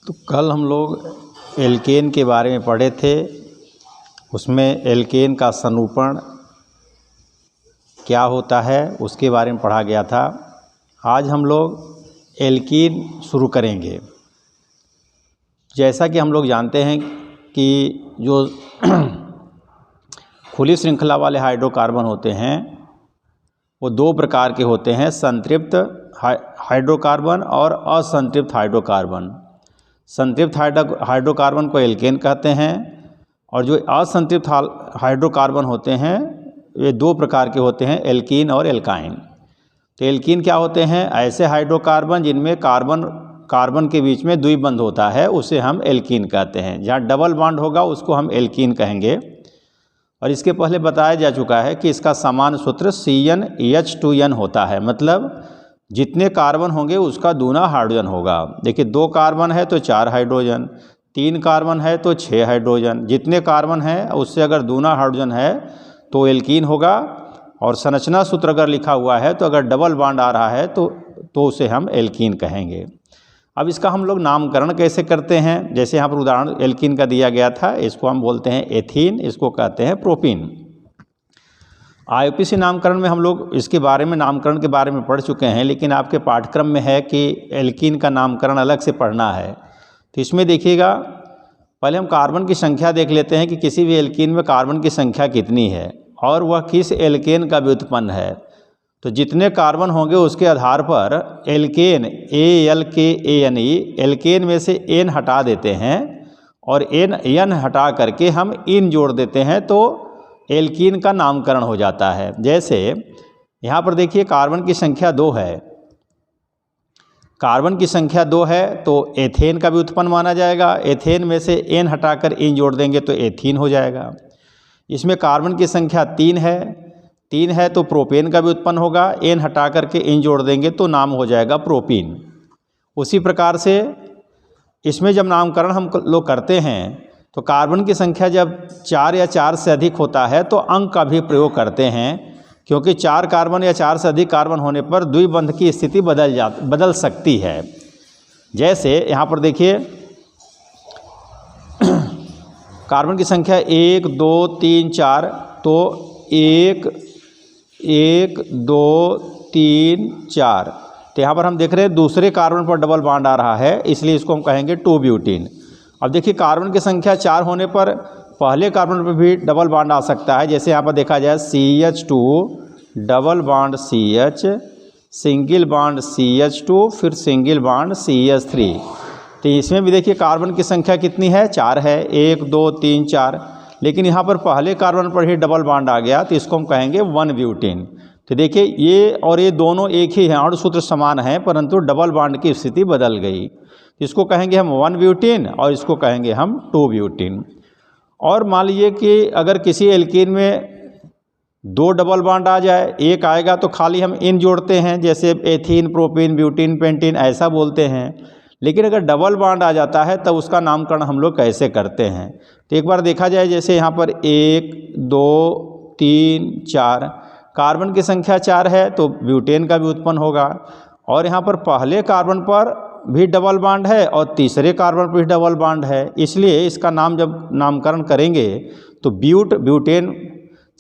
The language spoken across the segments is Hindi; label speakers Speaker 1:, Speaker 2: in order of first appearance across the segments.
Speaker 1: तो कल हम लोग एल्केन के बारे में पढ़े थे। उसमें एल्केन का संरूपण क्या होता है उसके बारे में पढ़ा गया था। आज हम लोग एल्कीन शुरू करेंगे। जैसा कि हम लोग जानते हैं कि जो खुली श्रृंखला वाले हाइड्रोकार्बन होते हैं वो दो प्रकार के होते हैं, संतृप्त हाइड्रोकार्बन और असंतृप्त हाइड्रोकार्बन। संतृप्त हाइड्रोकार्बन को एल्केन कहते हैं और जो असंतृप्त हाइड्रोकार्बन होते हैं वे दो प्रकार के होते हैं, एल्कीन और एल्काइन। तो एल्कीन क्या होते हैं? ऐसे हाइड्रोकार्बन जिनमें कार्बन के बीच में द्विबंध होता है उसे हम एल्कीन कहते हैं। जहाँ डबल बॉन्ड होगा उसको हम एल्कीन कहेंगे। और इसके पहले बताया जा चुका है कि इसका सामान्य सूत्र CnH2n होता है, मतलब जितने कार्बन होंगे उसका दूना हाइड्रोजन होगा। देखिए 2 कार्बन है तो 4 हाइड्रोजन, 3 कार्बन है तो 6 हाइड्रोजन। जितने कार्बन हैं उससे अगर दूना हाइड्रोजन है तो एल्कीन होगा। और संरचना सूत्र अगर लिखा हुआ है तो अगर डबल बॉन्ड आ रहा है तो उसे हम एल्कीन कहेंगे। अब इसका हम लोग नामकरण कैसे करते हैं? जैसे यहाँ पर उदाहरण एल्कीन का दिया गया था, इसको हम बोलते हैं एथीन, इसको कहते हैं प्रोपीन। IUPAC नामकरण में हम लोग इसके बारे में नामकरण के बारे में पढ़ चुके हैं, लेकिन आपके पाठ्यक्रम में है कि एल्कीन का नामकरण अलग से पढ़ना है। तो इसमें देखिएगा, पहले हम कार्बन की संख्या देख लेते हैं कि किसी भी एल्कीन में कार्बन की संख्या कितनी है और वह किस एल्केन का व्युत्पन्न है। तो जितने कार्बन होंगे उसके आधार पर एल्केन ALKANE एल्केन में से N हटा देते हैं और N हटा करके हम इन जोड़ देते हैं तो एल्कीन का नामकरण हो जाता है। जैसे यहाँ पर देखिए कार्बन की संख्या 2 है, कार्बन की संख्या 2 है तो एथेन का भी उत्पन्न माना जाएगा। एथेन में से N हटाकर इन जोड़ देंगे तो एथीन हो जाएगा। इसमें कार्बन की संख्या 3 है तो प्रोपेन का भी उत्पन्न होगा, N हटा करके इन जोड़ देंगे तो नाम हो जाएगा प्रोपीन। उसी प्रकार से इसमें जब नामकरण हम लोग करते हैं तो कार्बन की संख्या जब 4 या 4 से अधिक होता है तो अंक का भी प्रयोग करते हैं, क्योंकि 4 कार्बन या 4 से अधिक कार्बन होने पर द्विबंध की स्थिति बदल सकती है। जैसे यहाँ पर देखिए कार्बन की संख्या 1 2 3 4 तो 1 2 3 4। तो यहाँ पर हम देख रहे हैं दूसरे कार्बन पर डबल बॉन्ड आ रहा है, इसलिए इसको हम कहेंगे 2 ब्यूटीन। अब देखिए कार्बन की संख्या 4 होने पर पहले कार्बन पर भी डबल बॉन्ड आ सकता है। जैसे यहाँ पर देखा जाए CH2 double bond CH, single bond CH2, फिर सिंगल बॉन्ड CH3। तो इसमें भी देखिए कार्बन की संख्या कितनी है? 4 है, 1 2 3 4। लेकिन यहाँ पर पहले कार्बन पर ही डबल बॉन्ड आ गया तो इसको हम कहेंगे 1 ब्यूटीन। तो देखिए ये और ये दोनों एक ही हैं और सूत्र समान हैं, परंतु डबल बॉन्ड की स्थिति बदल गई। इसको कहेंगे हम 1 ब्यूटीन और इसको कहेंगे हम 2 ब्यूटीन। और मान लीजिए कि अगर किसी एल्कीन में 2 डबल बॉन्ड आ जाए, एक आएगा तो खाली हम इन जोड़ते हैं, जैसे एथीन, प्रोपीन, ब्यूटीन, पेंटीन ऐसा बोलते हैं। लेकिन अगर डबल बॉन्ड आ जाता है तब उसका नामकरण हम लोग कैसे करते हैं? तो एक बार देखा जाए, जैसे यहाँ पर 1 2 3 4 कार्बन की संख्या 4 है तो ब्यूटेन का भी उत्पन्न होगा। और यहाँ पर पहले कार्बन पर भी डबल बॉन्ड है और तीसरे कार्बन पर भी डबल बॉन्ड है, इसलिए इसका नाम जब नामकरण करेंगे तो ब्यूटेन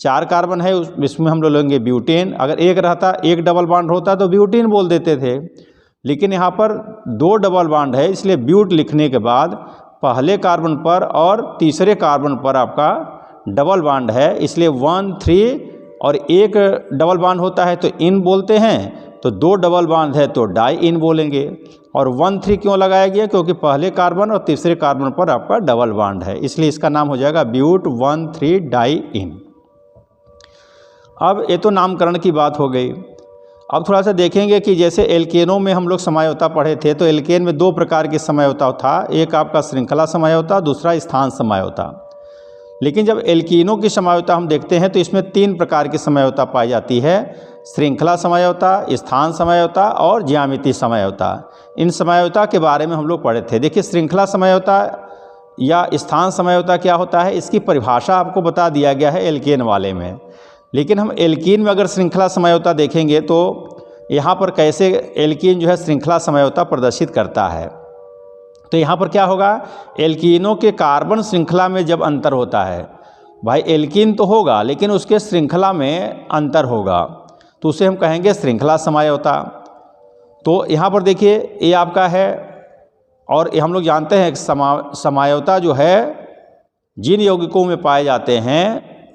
Speaker 1: 4 कार्बन है इसमें हम लोग लेंगे ब्यूटेन। अगर एक रहता, एक डबल बॉन्ड होता तो ब्यूटीन बोल देते थे, लेकिन यहाँ पर 2 डबल बॉन्ड है इसलिए ब्यूट लिखने के बाद पहले कार्बन पर और तीसरे कार्बन पर आपका डबल बॉन्ड है, इसलिए 1 3 और एक डबल बॉन्ड होता है तो इन बोलते हैं, तो 2 डबल बॉन्ड है तो डाई इन बोलेंगे। और 1 3 क्यों लगाया गया? क्योंकि पहले कार्बन और तीसरे कार्बन पर आपका डबल बॉन्ड है, इसलिए इसका नाम हो जाएगा ब्यूट 1 3 डाई इन। अब ये तो नामकरण की बात हो गई। अब थोड़ा सा देखेंगे कि जैसे एल्केनों में हम लोग समझौता पढ़े थे तो एल्केन में 2 प्रकार के समझौता था, एक आपका श्रृंखला समझौता, दूसरा स्थान समझौता। लेकिन जब एल्कीनों की समझौता हम देखते हैं तो इसमें 3 प्रकार की समझौता पाई जाती है, श्रृंखला समझौता, स्थान समझौता और ज्यामिति समझौता। इन समझौता के बारे में हम लोग पढ़े थे। देखिए श्रृंखला समझौता या स्थान समझौता क्या होता है, इसकी परिभाषा आपको बता दिया गया है एल्केन वाले में। लेकिन हम एल्कीन में अगर श्रृंखला समझौता देखेंगे तो यहाँ पर कैसे एल्कीन जो है श्रृंखला समझौता प्रदर्शित करता है। तो यहाँ पर क्या होगा, एल्कीनों के कार्बन श्रृंखला में जब अंतर होता है, भाई एल्कीन तो होगा लेकिन उसके श्रृंखला में अंतर होगा, तो उसे हम कहेंगे श्रृंखला समझौता। तो यहाँ पर देखिए ये आपका है, और हम लोग जानते हैं कि समझौता जो है जिन यौगिकों में पाए जाते हैं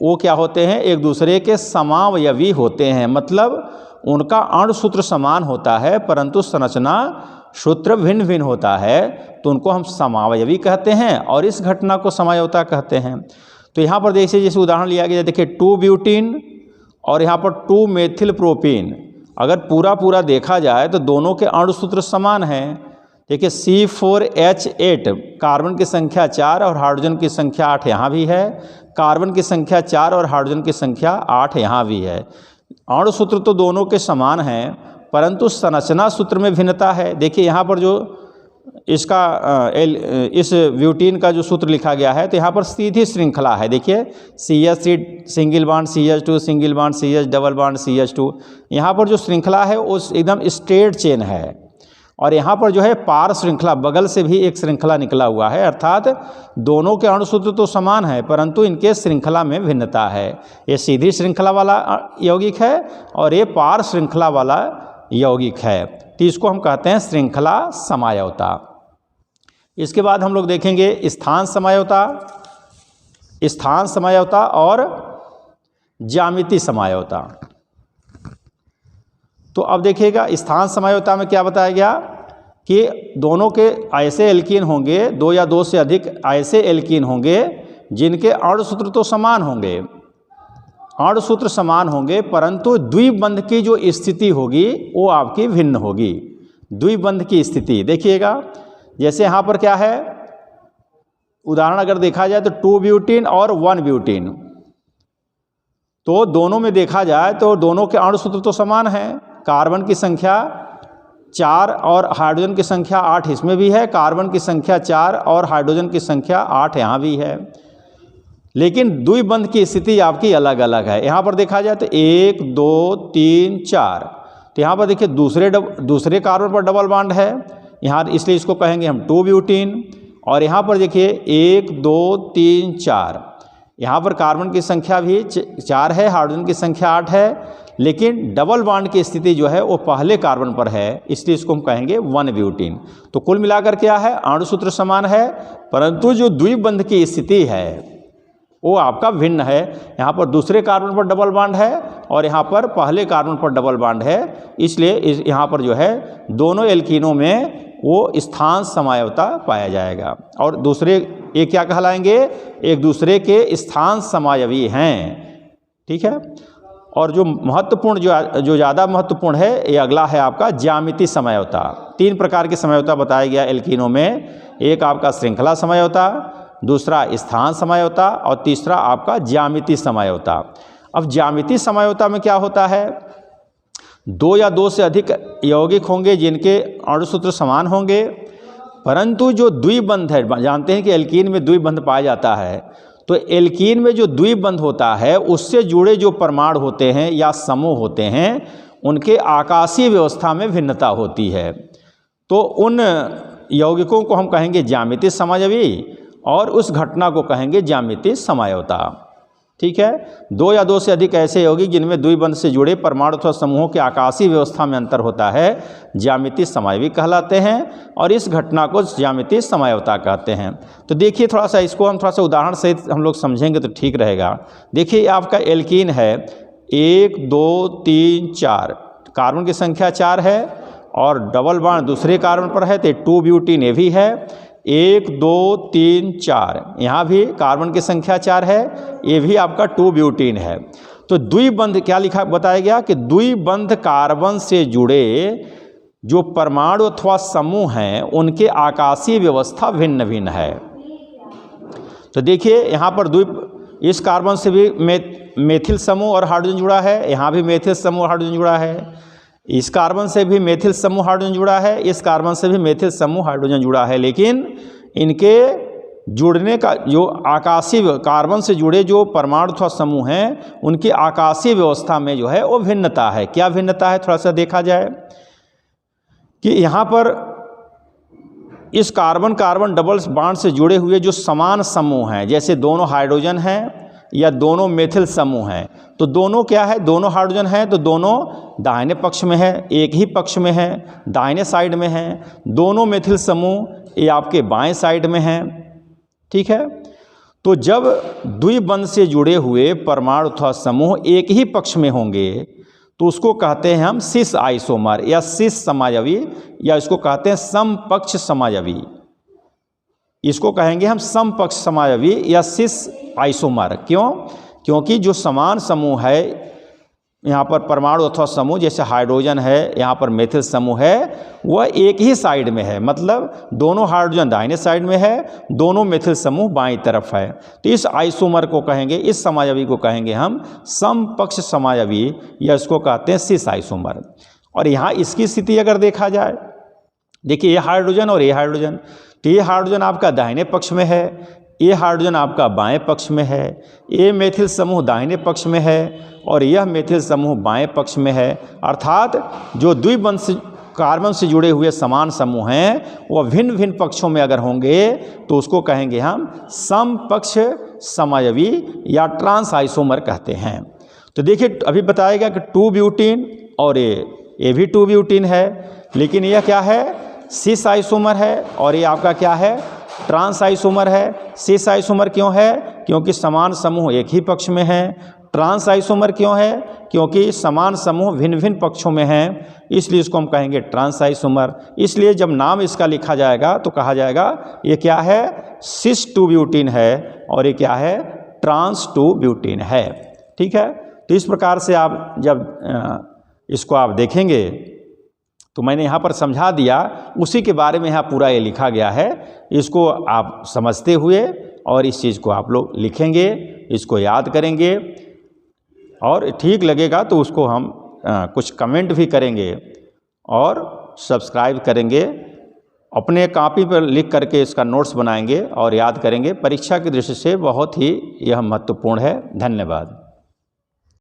Speaker 1: वो क्या होते हैं, एक दूसरे के समावयवी होते हैं, मतलब उनका अणुसूत्र समान होता है परंतु संरचना सूत्र भिन्न भिन्न होता है, तो उनको हम समावयवी कहते हैं और इस घटना को समझौता कहते हैं। तो यहाँ पर देखिए जैसे उदाहरण लिया गया, देखिए 2 ब्यूटीन और यहाँ पर 2 मेथिल प्रोपीन, अगर पूरा देखा जाए तो दोनों के अणुसूत्र समान हैं। देखिए C4H8 कार्बन की संख्या 4 और हाइड्रोजन की संख्या 8 यहाँ भी है, कार्बन की संख्या 4 और हाइड्रोजन की संख्या 8 यहाँ भी है। अणुसूत्र तो दोनों के समान हैं परंतु संरचना सूत्र में भिन्नता है। देखिए यहाँ पर जो इसका इस ब्यूटीन का जो सूत्र लिखा गया है, तो यहाँ पर सीधी श्रृंखला है। देखिए CH3 single bond CH2 single bond CH double bond CH2, यहाँ पर जो श्रृंखला है वो एकदम स्ट्रेट चेन है, और यहाँ पर जो है पार श्रृंखला बगल से भी एक श्रृंखला निकला हुआ है, अर्थात दोनों के अणुसूत्र तो समान है परंतु इनके श्रृंखला में भिन्नता है। ये सीधी श्रृंखला वाला यौगिक है और ये पार श्रृंखला वाला यौगिक है, तो इसको हम कहते हैं श्रृंखला समझौता। इसके बाद हम लोग देखेंगे स्थान समझौता और ज्यामिति समझौता। तो अब देखिएगा स्थान समझौता में क्या बताया गया कि दोनों के ऐसे एल्कीन होंगे, 2 या 2 से अधिक ऐसे एल्कीन होंगे जिनके अणुसूत्र तो समान होंगे, अणुसूत्र समान होंगे परंतु द्विबंध की जो स्थिति होगी वो आपकी भिन्न होगी। द्विबंध की स्थिति देखिएगा, जैसे यहाँ पर क्या है, उदाहरण अगर देखा जाए तो 2 ब्यूटीन और 1 ब्यूटीन, तो दोनों में देखा जाए तो दोनों के अणुसूत्र तो समान हैं, कार्बन की संख्या 4 और हाइड्रोजन की संख्या 8 इसमें भी है, कार्बन की संख्या 4 और हाइड्रोजन की संख्या 8 यहाँ भी है, लेकिन द्विबंध की स्थिति आपकी अलग अलग है। यहाँ पर देखा जाए तो 1 2 3 4, तो यहाँ पर देखिए दूसरे कार्बन पर डबल बॉन्ड है यहाँ, इसलिए इसको कहेंगे हम 2 ब्यूटीन। और यहाँ पर देखिए 1 2 3 4, यहाँ पर कार्बन की संख्या भी 4 है, हाइड्रोजन की संख्या 8 है, लेकिन डबल बॉन्ड की स्थिति जो है वो पहले कार्बन पर है, इसलिए इसको हम कहेंगे 1 ब्यूटीन। तो कुल मिलाकर क्या है, अणुसूत्र समान है परंतु जो द्विबंध की स्थिति है वो आपका भिन्न है। यहाँ पर दूसरे कार्बन पर डबल बॉन्ड है और यहाँ पर पहले कार्बन पर डबल बॉन्ड है, इसलिए यहाँ पर जो है दोनों एल्कीनों में वो स्थान समझौता पाया जाएगा। और दूसरे ये क्या कहलाएंगे, एक दूसरे के स्थान समवयवी हैं, ठीक है। और जो महत्वपूर्ण जो ज़्यादा महत्वपूर्ण है ये अगला है आपका ज्यामिति समझौता। 3 प्रकार के समझौता बताया गया एल्कीनों में, एक आपका श्रृंखला समझौता, दूसरा स्थान समझौता और तीसरा आपका ज्यामिति समझौता। अब ज्यामिति समझौता में क्या होता है, 2 या 2 से अधिक यौगिक होंगे जिनके अणुसूत्र समान होंगे परंतु जो द्विबंध है, जानते हैं कि एल्कीन में द्विबंध पाया जाता है, तो एल्कीन में जो द्विबंध होता है उससे जुड़े जो परमाणु होते हैं या समूह होते हैं उनके आकाशीय व्यवस्था में भिन्नता होती है, तो उन यौगिकों को हम कहेंगे ज्यामिति समझौता और उस घटना को कहेंगे ज्यामिति समझौता, ठीक है। 2 या 2 से अधिक ऐसे यौगिक जिनमें द्विबंध से जुड़े परमाणु अथवा समूहों के आकाशीय व्यवस्था में अंतर होता है ज्यामिति समझौता कहलाते हैं और इस घटना को ज्यामिति समझौता कहते हैं। तो देखिए थोड़ा सा इसको हम थोड़ा सा उदाहरण सहित हम लोग समझेंगे तो ठीक रहेगा। देखिए आपका एल्कीन है 1 2 3 4, कार्बन की संख्या 4 है और डबल बॉन्ड दूसरे कार्बन पर है तो 2 ब्यूटीन ये भी है, 1 2 3 4, यहाँ भी कार्बन की संख्या 4 है, ये भी आपका 2 ब्यूटीन है। तो द्विबंध क्या लिखा बताया गया कि द्विबंध कार्बन से जुड़े जो परमाणु अथवा समूह हैं उनके आकाशीय व्यवस्था भिन्न भिन्न है। तो देखिए यहाँ पर इस कार्बन से भी मेथिल समूह और हाइड्रोजन जुड़ा है, यहाँ भी मेथिल समूह और हाइड्रोजन जुड़ा है, इस कार्बन से भी मेथिल समूह हाइड्रोजन जुड़ा है, इस कार्बन से भी मेथिल समूह हाइड्रोजन जुड़ा है, लेकिन इनके जुड़ने का जो आकाशीय कार्बन से जुड़े जो परमाणु अथवा समूह हैं उनकी आकाशीय व्यवस्था में जो है वो भिन्नता है। क्या भिन्नता है थोड़ा सा देखा जाए कि यहाँ पर इस कार्बन कार्बन डबल बॉन्ड से जुड़े हुए जो समान समूह हैं, जैसे दोनों हाइड्रोजन हैं या दोनों मेथिल समूह हैं, तो दोनों क्या है, दोनों हाइड्रोजन हैं तो दोनों दाहिने पक्ष में है, एक ही पक्ष में है, दाहिने साइड में है। दोनों मेथिल समूह ये आपके बाएं साइड में हैं, ठीक है। तो जब द्विबंध से जुड़े हुए परमाणु अथवा समूह एक ही पक्ष में होंगे तो उसको कहते हैं हम सिस आइसोमर या सिस समायवी, या इसको कहते हैं समपक्ष समायवी। इसको कहेंगे हम समपक्ष समायवी या सिस आइसोमर। क्यों? क्योंकि जो समान समूह है, यहाँ पर परमाणु अथवा समूह जैसे हाइड्रोजन है, यहाँ पर मेथिल समूह है, वह एक ही साइड में है, मतलब दोनों हाइड्रोजन दाहिने साइड में है, दोनों मेथिल समूह बाईं तरफ है। तो इस आइसोमर को कहेंगे, इस समायवी को कहेंगे हम समपक्ष समायवी, या इसको कहते हैं सिस आइसोमर। और यहाँ इसकी स्थिति अगर देखा जाए, देखिए ये हाइड्रोजन और ये हाइड्रोजन, तो ये हाइड्रोजन आपका दाहिने पक्ष में है, ये हाइड्रोजन आपका बाएं पक्ष में है, ये मेथिल समूह दाहिने पक्ष में है और यह मेथिल समूह बाएं पक्ष में है। अर्थात जो द्विबंध कार्बन से जुड़े हुए समान समूह हैं वह भिन्न भिन्न पक्षों में अगर होंगे तो उसको कहेंगे हम समपक्ष समायवी या ट्रांस आइसोमर कहते हैं। तो देखिए अभी बताएगा कि 2 ब्यूटीन और ये भी 2 ब्यूटीन है, लेकिन यह क्या है, सिस आइसोमर है, और ये आपका क्या है, ट्रांस आइसोमर है। सिस आइसोमर क्यों है? क्योंकि समान समूह एक ही पक्ष में है। ट्रांस आइसोमर क्यों है? क्योंकि समान समूह भिन्न भिन्न पक्षों में हैं, इसलिए इसको हम कहेंगे ट्रांस आइसोमर। इसलिए जब नाम इसका लिखा जाएगा तो कहा जाएगा ये क्या है, सिस 2 ब्यूटीन है, और ये क्या है, ट्रांस 2 ब्यूटीन है। ठीक है, तो इस प्रकार से आप जब इसको आप देखेंगे तो मैंने यहाँ पर समझा दिया, उसी के बारे में यहाँ पूरा ये लिखा गया है। इसको आप समझते हुए और इस चीज़ को आप लोग लिखेंगे, इसको याद करेंगे, और ठीक लगेगा तो उसको हम कुछ कमेंट भी करेंगे और सब्सक्राइब करेंगे। अपने कॉपी पर लिख करके इसका नोट्स बनाएंगे और याद करेंगे। परीक्षा की दृष्टि से बहुत ही यह महत्वपूर्ण है। धन्यवाद।